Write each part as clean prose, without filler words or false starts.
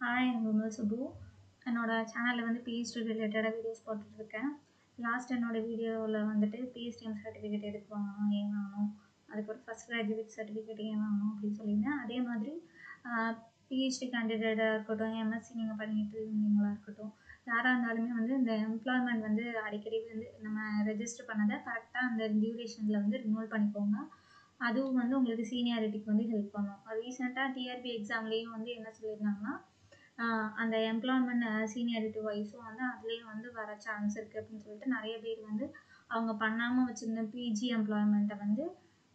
Hi, நான் விமல் சுப்பு. என்னோட சேனலில் வந்து பிஹெச்டி ரிலேட்டடாக வீடியோஸ் போட்டுட்ருக்கேன். லாஸ்ட் என்னோட வீடியோவில் வந்துட்டு பிஹெச்டிஎம் சர்டிஃபிகேட் எதுக்கு வாங்கணும், ஏன் வாங்கணும், அதுக்கப்புறம் ஃபஸ்ட் கிராஜுவேட் சர்டிஃபிகேட் ஏன் வாங்கணும் அப்படின்னு சொல்லியிருந்தேன். அதே மாதிரி பிஹெச்டி கேண்டிடேட்டாக இருக்கட்டும், எம்எஸ்சி நீங்கள் பண்ணிட்டு இருந்தீங்களா இருக்கட்டும், யாராக இருந்தாலுமே வந்து இந்த எம்ப்ளாய்மெண்ட் வந்து அடிக்கடி வந்து நம்ம ரெஜிஸ்டர் பண்ணதை கரெக்டாக அந்த டியூரேஷனில் வந்து ரினியூவல் பண்ணிக்கோங்க. அதுவும் வந்து உங்களுக்கு சீனியாரிட்டிக்கு வந்து ஹெல்ப் பண்ணும். ரீசெண்டாக டிஆர்பி எக்ஸாம்லேயும் வந்து என்ன சொல்லியிருந்தாங்கன்னா, அந்த எம்ப்ளாய்மெண்ட் சீனியாரிட்டி வைஸும் வந்து அதுலேயும் வந்து வர சான்ஸ் இருக்குது அப்படின்னு சொல்லிட்டு நிறைய பேர் வந்து அவங்க பண்ணாமல் வச்சுருந்த பிஜி எம்ப்ளாய்மெண்ட்டை வந்து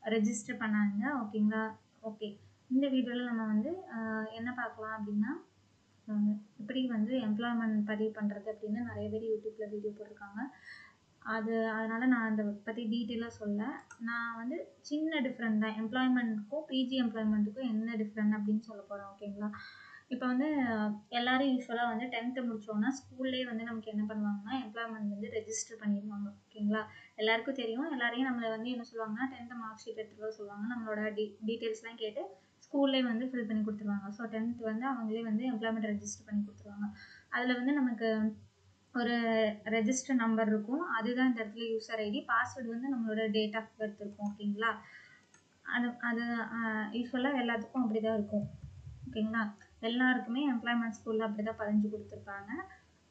ரெஜிஸ்டர் பண்ணாங்க. ஓகேங்களா? ஓகே, இந்த வீடியோவில் நம்ம வந்து என்ன பார்க்கலாம் அப்படின்னா, எப்படி வந்து எம்ப்ளாய்மெண்ட் பதிவு பண்ணுறது அப்படின்னு நிறைய பேர் யூடியூப்பில் வீடியோ போட்டிருக்காங்க. அதனால் நான் அதை பற்றி டீட்டெயிலாக சொல்ல. நான் வந்து சின்ன டிஃப்ரெண்ட் தான் எம்ப்ளாய்மெண்ட்டுக்கும் பிஜி எம்ப்ளாய்மெண்ட்டுக்கும் என்ன டிஃப்ரெண்ட் அப்படின்னு சொல்ல போகிறேன். ஓகேங்களா? இப்போ வந்து எல்லாரும் யூஸ்வலாக வந்து 10th முடிச்சோன்னா ஸ்கூல்லேயே வந்து நமக்கு என்ன பண்ணுவாங்கன்னா எம்ப்ளாய்மெண்ட் வந்து ரெஜிஸ்டர் பண்ணிடுவாங்க. ஓகேங்களா? எல்லாருக்கும் தெரியும். எல்லாரையும் நம்மளை வந்து என்ன சொல்லுவாங்கன்னா 10th மார்க் ஷீட் எடுத்துகிட்டு வர சொல்லுவாங்க. நம்மளோட டீட்டெயில்ஸ்லாம் கேட்டு ஸ்கூல்லேயே வந்து ஃபில் பண்ணி கொடுத்துருவாங்க. ஸோ 10th வந்து அவங்களே வந்து எம்ப்ளாய்மெண்ட் ரெஜிஸ்டர் பண்ணி கொடுத்துருவாங்க. அதில் வந்து நமக்கு ஒரு ரெஜிஸ்டர் நம்பர் இருக்கும். அதுதான் இந்த இடத்துல யூசர் ஐடி. பாஸ்வேர்டு வந்து நம்மளோட டேட் ஆஃப் பர்த் இருக்கும். ஓகேங்களா? அது யூஸ்வலாக எல்லாத்துக்கும் அப்படி தான் இருக்கும். ஓகேங்களா? எல்லாருக்குமே எம்ப்ளாய்மெண்ட் ஸ்கூலில் அப்படி தான் பதிஞ்சு கொடுத்துருப்பாங்க.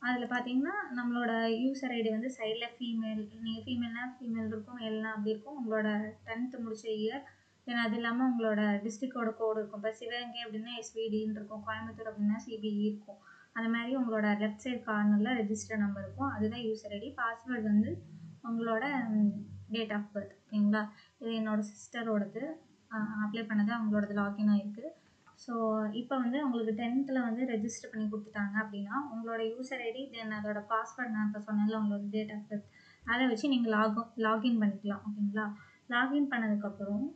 அதில் பார்த்தீங்கன்னா நம்மளோட யூசர் ஐடி வந்து சைடில் ஃபீமேல், நீங்கள் ஃபீமேல்னா ஃபீமேல் இருக்கும், மேல்னா அப்படி இருக்கும். உங்களோட 10th முடிச்ச இயர், தென் அது இல்லாமல் உங்களோட டிஸ்ட்ரிக்டோட கோடு இருக்கும். இப்போ சிவகங்கை அப்படின்னா எஸ்விடின்னு இருக்கும், கோயம்புத்தூர் அப்படின்னா சிபிஇ இருக்கும். அந்த மாதிரி உங்களோட லெஃப்ட் சைட் கார்னரில் ரெஜிஸ்டர் நம்பர் இருக்கும். அதுதான் யூசர் ஐடி. பாஸ்வேர்டு வந்து உங்களோட டேட் ஆஃப் பர்த். ஓகேங்களா? இது என்னோட சிஸ்டரோடது அப்ளை பண்ணது, அவங்களோடது லாகின் ஆகிருக்கு. ஸோ இப்போ வந்து உங்களுக்கு 10th வந்து ரெஜிஸ்டர் பண்ணி கொடுத்துட்டாங்க அப்படின்னா உங்களோட யூசர் ஐடி, தென் அதோட பாஸ்வேர்ட் நான் இப்போ சொன்னேன்ல உங்களோட டேட் ஆஃப் பர்த், அதை வச்சு நீங்கள் லாகின் பண்ணிக்கலாம். ஓகேங்களா? லாகின் பண்ணதுக்கப்புறம்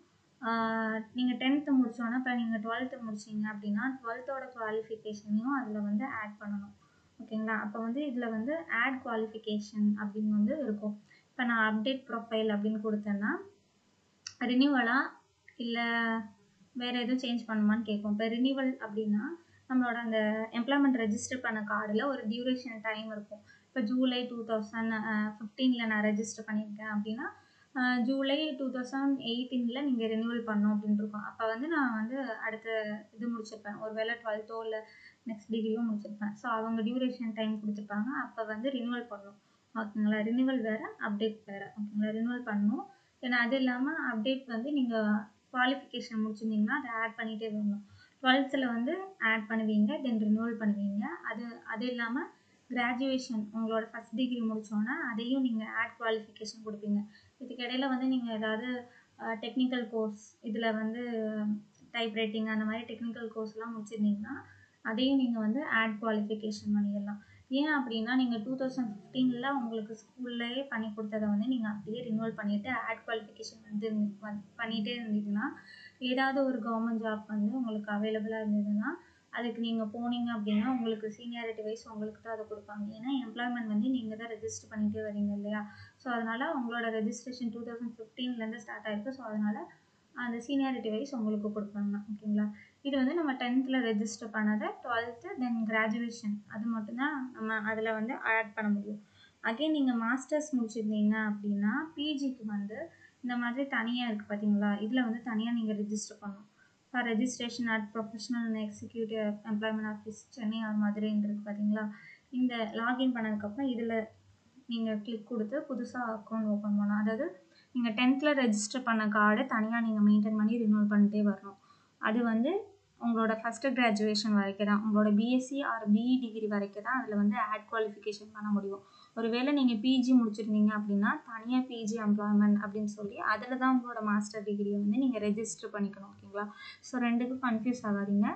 நீங்கள் 10th முடிச்சோன்னா இப்போ நீங்கள் 12th முடிச்சிங்க அப்படின்னா 12th குவாலிஃபிகேஷனையும் அதில் வந்து ஆட் பண்ணணும். ஓகேங்களா? அப்போ வந்து இதில் வந்து ஆட் குவாலிஃபிகேஷன் அப்படின்னு வந்து இருக்கும். இப்போ நான் அப்டேட் ப்ரொஃபைல் அப்படின்னு கொடுத்தேன்னா ரினியூவலா இல்லை வேறு எதுவும் சேஞ்ச் பண்ணுமான்னு கேட்கும். இப்போ ரினியூவல் அப்படின்னா நம்மளோட அந்த எம்ப்ளாய்மெண்ட் ரெஜிஸ்டர் பண்ண கார்டில் ஒரு டியூரேஷன் டைம் இருக்கும். இப்போ ஜூலை 2015 நான் ரெஜிஸ்டர் பண்ணியிருக்கேன் அப்படின்னா ஜூலை 2018 நீங்கள் ரினியூவல் பண்ணணும் அப்படின்னு இருக்கும். அப்போ வந்து நான் வந்து அடுத்த இது முடிச்சிருப்பேன், ஒரு வேளை 12th இல்லை நெக்ஸ்ட் டிகிரியோ முடிச்சிருப்பேன். ஸோ அவங்க டியூரேஷன் டைம் கொடுத்துருப்பாங்க. அப்போ வந்து ரினியூவல் பண்ணணும். ஓகேங்களா? ரினியூவல் வேறு, அப்டேட் வேறு. ஓகேங்களா? ரினியூவல் பண்ணணும். ஏன்னா அது இல்லாமல் அப்டேட் வந்து நீங்கள் குவாலிஃபிகேஷன் முடிச்சிருந்தீங்கன்னா அதை ஆட் பண்ணிகிட்டே வரணும். 12th வந்து ஆட் பண்ணுவீங்க, தென் ரினியூவல் பண்ணுவீங்க. அது இல்லாமல் கிராஜுவேஷன் உங்களோட ஃபஸ்ட் டிகிரி முடித்தோன்னா அதையும் நீங்கள் ஆட் குவாலிஃபிகேஷன் கொடுப்பீங்க. இதுக்கு இடையில வந்து நீங்கள் ஏதாவது டெக்னிக்கல் கோர்ஸ், இதில் வந்து டைப் ரைட்டிங் அந்த மாதிரி டெக்னிக்கல் கோர்ஸ்லாம் முடிச்சிருந்தீங்கன்னா அதையும் நீங்கள் வந்து ஆட் குவாலிஃபிகேஷன் பண்ணிடலாம். ஏன் அப்படின்னா நீங்கள் 2015 உங்களுக்கு ஸ்கூல்லையே பண்ணி கொடுத்ததை வந்து நீங்கள் அப்படியே ரினியூவல் பண்ணிவிட்டு ஆட் குவாலிஃபிகேஷன் வந்து பண்ணிகிட்டே இருந்தீங்கன்னா ஏதாவது ஒரு கவர்மெண்ட் ஜாப் வந்து உங்களுக்கு அவைலபிளாக இருந்ததுன்னா அதுக்கு நீங்கள் போனீங்க அப்படின்னா உங்களுக்கு சீனியாரிட்டி வைஸ் உங்களுக்கு தான் அதை கொடுப்பாங்க. ஏன்னா எம்ப்ளாய்மெண்ட் வந்து நீங்கள் தான் ரெஜிஸ்டர் பண்ணிகிட்டே வரீங்க இல்லையா? ஸோ அதனால் உங்களோட ரெஜிஸ்ட்ரேஷன் 2015 ஸ்டார்ட் ஆகிருக்கு. ஸோ அதனால் அந்த சீனியாரிட்டி வைஸ் உங்களுக்கு கொடுப்பாங்க. ஓகேங்களா? இது வந்து நம்ம 10th ரெஜிஸ்டர் பண்ணதை 12th தென் கிராஜுவேஷன் அது மட்டும்தான் நம்ம அதில் வந்து ஆட் பண்ண முடியும். அகைன் நீங்கள் மாஸ்டர்ஸ் முடிச்சிருந்தீங்க அப்படின்னா பிஜிக்கு வந்து இந்த மாதிரி தனியாக இருக்குது பார்த்தீங்களா? இதில் வந்து தனியாக நீங்கள் ரெஜிஸ்டர் பண்ணணும். For registration at professional and executive employment office Chennai or மதுரைன்னு இருக்குது பார்த்தீங்களா? இந்த லாகின் பண்ணதுக்கப்புறம் இதில் நீங்கள் கிளிக் கொடுத்து புதுசாக அக்கௌண்ட் ஓப்பன் பண்ணணும். அதாவது நீங்கள் 10th ரெஜிஸ்டர் பண்ண கார்டை தனியாக நீங்கள் மெயின்டைன் பண்ணி ரினியூவல் பண்ணிட்டே வரணும். அது வந்து உங்களோட ஃபஸ்ட்டு கிராஜுவேஷன் வரைக்கும் தான், உங்களோட பிஎஸ்சி ஆர் பிஇ டிகிரி வரைக்கும் தான் அதில் வந்து ஆட் குவாலிஃபிகேஷன் பண்ண முடியும். ஒருவேளை நீங்கள் பிஜி முடிச்சிருந்தீங்க அப்படின்னா தனியாக பிஜி எம்ப்ளாய்மெண்ட் அப்படின்னு சொல்லி அதில் தான் உங்களோட மாஸ்டர் டிகிரியை வந்து நீங்கள் ரெஜிஸ்டர் பண்ணிக்கணும். ஓகேங்களா? ஸோ ரெண்டுக்கும் கன்ஃபியூஸ் ஆகாதீங்க.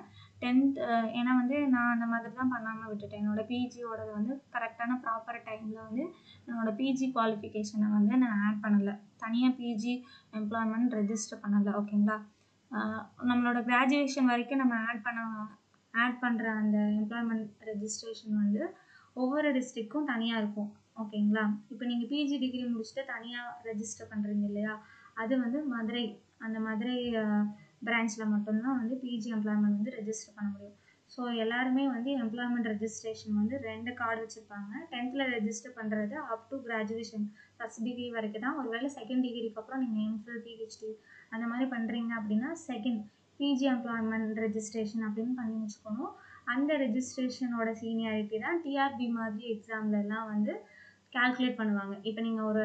10th ஏன்னா வந்து நான் அந்த மாதிரி தான் பண்ணாமல் விட்டுட்டேன். என்னோட பிஜியோட வந்து கரெக்டான ப்ராப்பர் டைமில் வந்து என்னோட பிஜி குவாலிஃபிகேஷனை வந்து நான் ஆட் பண்ணலை, தனியாக பிஜி எம்ப்ளாய்மெண்ட் ரெஜிஸ்டர் பண்ணலை. ஓகேங்களா? நம்மளோட கிராஜுவேஷன் வரைக்கும் நம்ம ஆட் பண்ணுற அந்த எம்ப்ளாய்மெண்ட் ரெஜிஸ்ட்ரேஷன் வந்து ஒவ்வொரு டிஸ்ட்ரிக்ட்க்கும் தனியாக இருக்கும். ஓகேங்களா? இப்போ நீங்கள் பிஜி டிகிரி முடிச்சுட்டு தனியாக ரெஜிஸ்டர் பண்ணுறீங்க இல்லையா? அது வந்து மதுரை, அந்த மதுரை பிரான்ச்சில் மட்டும்தான் வந்து பிஜி எம்ப்ளாய்மெண்ட் வந்து ரெஜிஸ்டர் பண்ண முடியும். ஸோ எல்லாருமே வந்து எம்ப்ளாய்மெண்ட் ரெஜிஸ்ட்ரேஷன் வந்து 2 கார்டு வச்சுருப்பாங்க. 10th ரெஜிஸ்டர் பண்ணுறது up to graduation first degree வரைக்கும் தான். ஒருவேளை செகண்ட் டிகிரிக்கு அப்புறம் நீங்கள் எம்ஃபில் பிஹெச்டி அந்த மாதிரி பண்ணுறீங்க அப்படின்னா செகண்ட் பிஜி எம்ப்ளாய்மெண்ட் ரெஜிஸ்ட்ரேஷன் அப்படின்னு பண்ணி வச்சுக்கணும். அந்த ரெஜிஸ்ட்ரேஷனோட சீனியாரிட்டி தான் டிஆர்பி மாதிரி எக்ஸாம்லலாம் வந்து கால்குலேட் பண்ணுவாங்க. இப்போ நீங்கள் ஒரு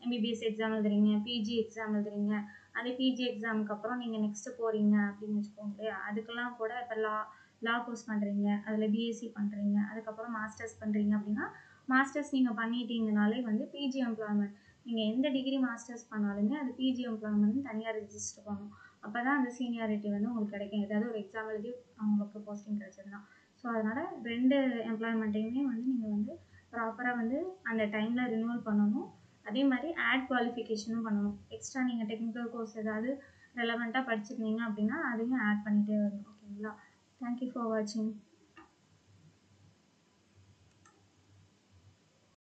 எம்பிபிஎஸ் எக்ஸாம் எழுதுறீங்க, பிஜி எக்ஸாம் எழுதுறீங்க, அந்த பிஜி எக்ஸாமுக்கு அப்புறம் நீங்கள் நெக்ஸ்ட்டு போகிறீங்க அப்படின்னு வச்சுக்கோங்களேன். அதுக்கெல்லாம் கூட இப்போ லா கோர்ஸ் பண்ணுறீங்க, அதில் பிஎஸ்சி பண்ணுறீங்க, அதுக்கப்புறம் மாஸ்டர்ஸ் பண்ணுறீங்க அப்படின்னா மாஸ்டர்ஸ் நீங்கள் பண்ணிட்டீங்கனாலே வந்து பிஜி எம்ப்ளாய்மெண்ட் நீங்கள் எந்த டிகிரி மாஸ்டர்ஸ் பண்ணாலுமே அது பிஜி எம்ப்ளாய்மெண்ட் தனியாக ரெஜிஸ்டர் பண்ணணும். அப்போ தான் அந்த சீனியாரிட்டி வந்து உங்களுக்கு கிடைக்கும். ஏதாவது ஒரு எக்ஸாம் எழுதி உங்களுக்கு போஸ்டிங் கிடைச்சதுன்னா. ஸோ அதனால் 2 எம்ப்ளாய்மெண்ட்டையுமே வந்து நீங்கள் வந்து ப்ராப்பராக வந்து அந்த டைமில் ரினியூவல் பண்ணணும். அதே மாதிரி ஆட் குவாலிஃபிகேஷனும் பண்ணணும். எக்ஸ்ட்ரா நீங்கள் டெக்னிக்கல் கோர்ஸ் ஏதாவது ரெலவெண்ட்டாக படிச்சிருந்தீங்க அப்படின்னா அதையும் ஆட் பண்ணிகிட்டே வரணும். ஓகேங்களா? தேங்க்யூ ஃபார் வாட்சிங்.